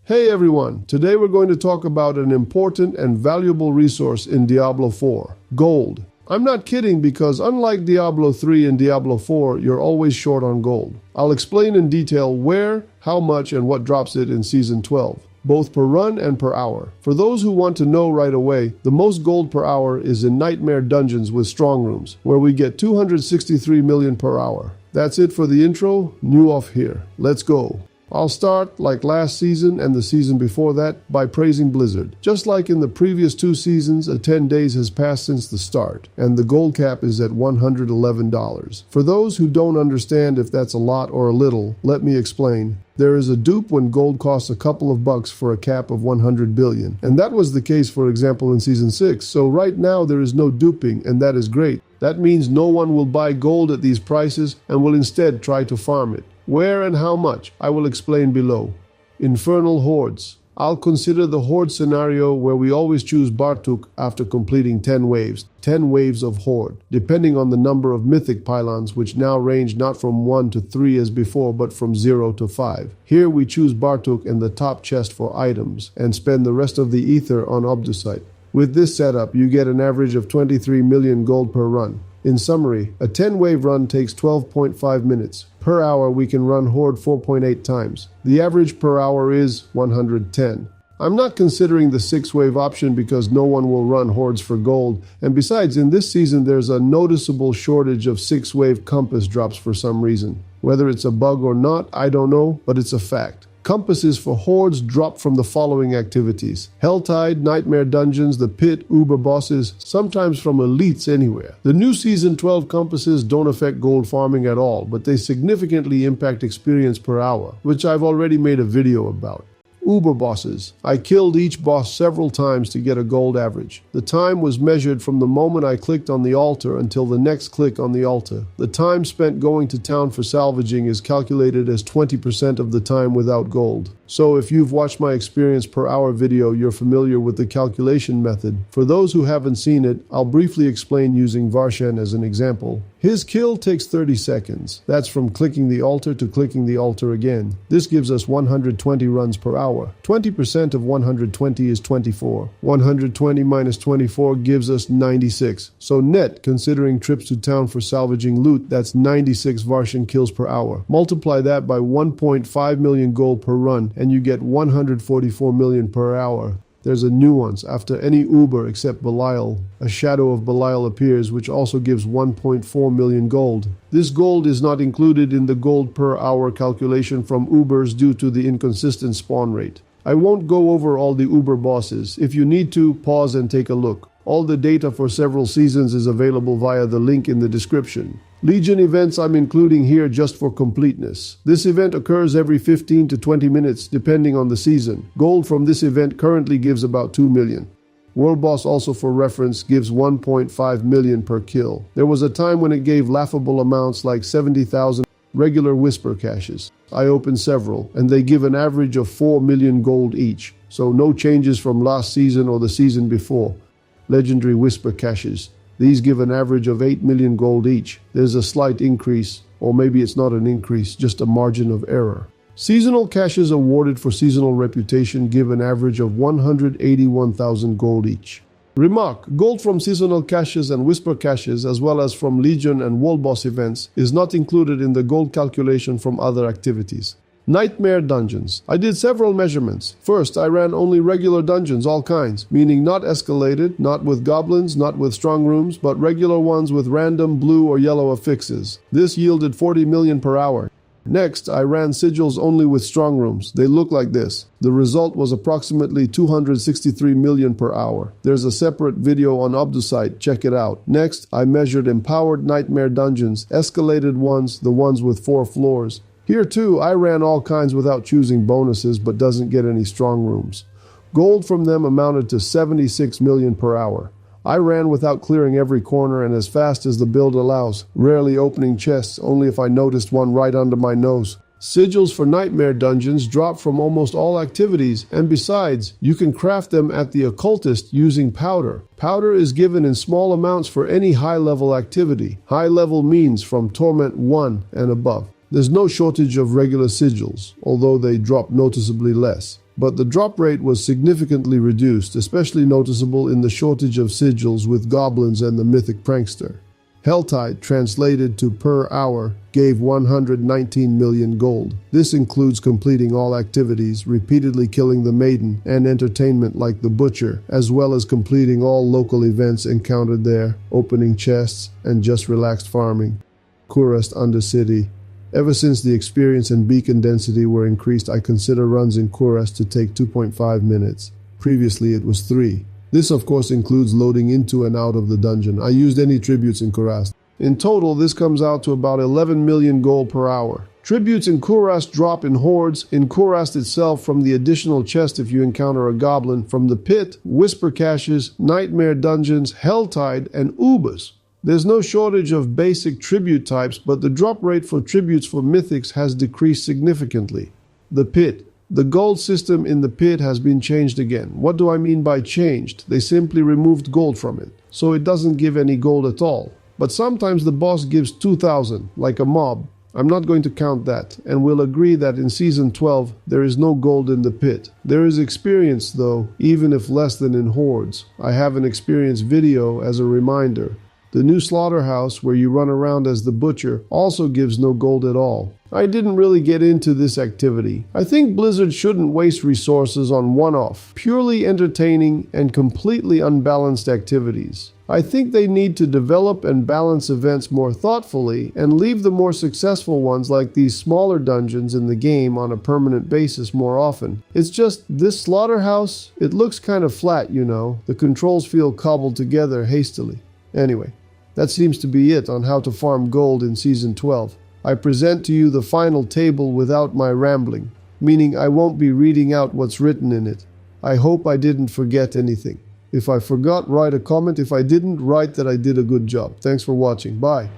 Hey everyone, today we're going to talk about an important and valuable resource in Diablo 4, gold. I'm not kidding because unlike Diablo 3 and Diablo 4, you're always short on gold. I'll explain in detail where, how much, and what drops it in Season 12, both per run and per hour. For those who want to know right away, the most gold per hour is in Nightmare Dungeons with Strong Rooms, where we get 263 million per hour. That's it for the intro, new off here. Let's go. I'll start, like last season and the season before that, by praising Blizzard. Just like in the previous 2 seasons, 10 days has passed since the start, and the gold cap is at $111. For those who don't understand if that's a lot or a little, let me explain. There is a dupe when gold costs a couple of bucks for a cap of 100 billion. And that was the case, for example, in Season 6. So right now there is no duping, and that is great. That means no one will buy gold at these prices and will instead try to farm it. Where and how much, I will explain below. Infernal hordes. I'll consider the horde scenario where we always choose Bartuk after completing 10 waves. 10 waves of horde, depending on the number of mythic pylons, which now range not from 1 to 3 as before, but from 0 to 5. Here we choose Bartuk and the top chest for items, and spend the rest of the ether on Obdusite. With this setup, you get an average of 23 million gold per run. In summary, a 10-wave run takes 12.5 minutes. Per hour, we can run Horde 4.8 times. The average per hour is 110. I'm not considering the 6-wave option because no one will run Hordes for gold, and besides, in this season there's a noticeable shortage of 6-wave compass drops for some reason. Whether it's a bug or not, I don't know, but it's a fact. Compasses for hordes drop from the following activities: Helltide, Nightmare Dungeons, the Pit, Uber bosses, sometimes from elites anywhere. The new Season 12 compasses don't affect gold farming at all, but they significantly impact experience per hour, which I've already made a video about. Uber bosses. I killed each boss several times to get a gold average. The time was measured from the moment I clicked on the altar until the next click on the altar. The time spent going to town for salvaging is calculated as 20% of the time without gold. So if you've watched my experience per hour video, you're familiar with the calculation method. For those who haven't seen it, I'll briefly explain using Varshan as an example. His kill takes 30 seconds. That's from clicking the altar to clicking the altar again. This gives us 120 runs per hour. 20% of 120 is 24. 120 minus 24 gives us 96. So net, considering trips to town for salvaging loot, that's 96 Varshan kills per hour. Multiply that by 1.5 million gold per run, and you get 144 million per hour. There's a nuance. After any Uber except Belial, a shadow of Belial appears, which also gives 1.4 million gold. This gold is not included in the gold per hour calculation from Ubers due to the inconsistent spawn rate. I won't go over all the Uber bosses. If you need to, pause and take a look. All the data for several seasons is available via the link in the description. Legion events I'm including here just for completeness. This event occurs every 15 to 20 minutes depending on the season. Gold from this event currently gives about 2 million. World Boss, also for reference, gives 1.5 million per kill. There was a time when it gave laughable amounts like 70,000 regular Whisper caches. I opened several, and they give an average of 4 million gold each. So no changes from last season or the season before. Legendary Whisper caches. These give an average of 8 million gold each. There's a slight increase, or maybe it's not an increase, just a margin of error. Seasonal caches awarded for seasonal reputation give an average of 181,000 gold each. Remark, gold from seasonal caches and Whisper caches, as well as from Legion and World Boss events, is not included in the gold calculation from other activities. Nightmare Dungeons. I did several measurements. First, I ran only regular dungeons, all kinds, meaning not escalated, not with goblins, not with strong rooms, but regular ones with random blue or yellow affixes. This yielded 40 million per hour. Next, I ran sigils only with strong rooms. They look like this. The result was approximately 263 million per hour. There's a separate video on Obdusite, check it out. Next, I measured empowered Nightmare Dungeons, escalated ones, the ones with 4 floors. Here too, I ran all kinds without choosing bonuses, but doesn't get any strong rooms. Gold from them amounted to 76 million per hour. I ran without clearing every corner and as fast as the build allows, rarely opening chests only if I noticed one right under my nose. Sigils for Nightmare Dungeons drop from almost all activities, and besides, you can craft them at the Occultist using powder. Powder is given in small amounts for any high-level activity. High-level means from Torment 1 and above. There's no shortage of regular sigils, although they drop noticeably less. but the drop rate was significantly reduced, especially noticeable in the shortage of sigils with goblins and the mythic prankster. Helltide, translated to per hour, gave 119 million gold. This includes completing all activities, repeatedly killing the maiden, and entertainment like the butcher, as well as completing all local events encountered there, opening chests, and just relaxed farming. Kurast undercity. Ever since the experience and beacon density were increased, I consider runs in Kurast to take 2.5 minutes. Previously it was 3. This of course includes loading into and out of the dungeon. I used any tributes in Kurast. In total, this comes out to about 11 million gold per hour. Tributes in Kurast drop in hordes, in Kurast itself from the additional chest if you encounter a goblin, from the pit, whisper caches, nightmare dungeons, Helltide, and ubas. There's no shortage of basic tribute types, but the drop rate for tributes for mythics has decreased significantly. The pit. The gold system in the pit has been changed again. What do I mean by changed? They simply removed gold from it, so it doesn't give any gold at all. But sometimes the boss gives 2,000, like a mob. I'm not going to count that, and we'll agree that in Season 12 there is no gold in the pit. There is experience though, even if less than in hordes. I have an experience video as a reminder. The new slaughterhouse, where you run around as the butcher, also gives no gold at all. I didn't really get into this activity. I think Blizzard shouldn't waste resources on one-off, purely entertaining and completely unbalanced activities. I think they need to develop and balance events more thoughtfully and leave the more successful ones like these smaller dungeons in the game on a permanent basis more often. It's just this slaughterhouse, it looks kind of flat, you know. The controls feel cobbled together hastily. Anyway, that seems to be it on how to farm gold in Season 12. I present to you the final table without my rambling, meaning I won't be reading out what's written in it. I hope I didn't forget anything. If I forgot, write a comment. If I didn't, write that I did a good job. Thanks for watching. Bye.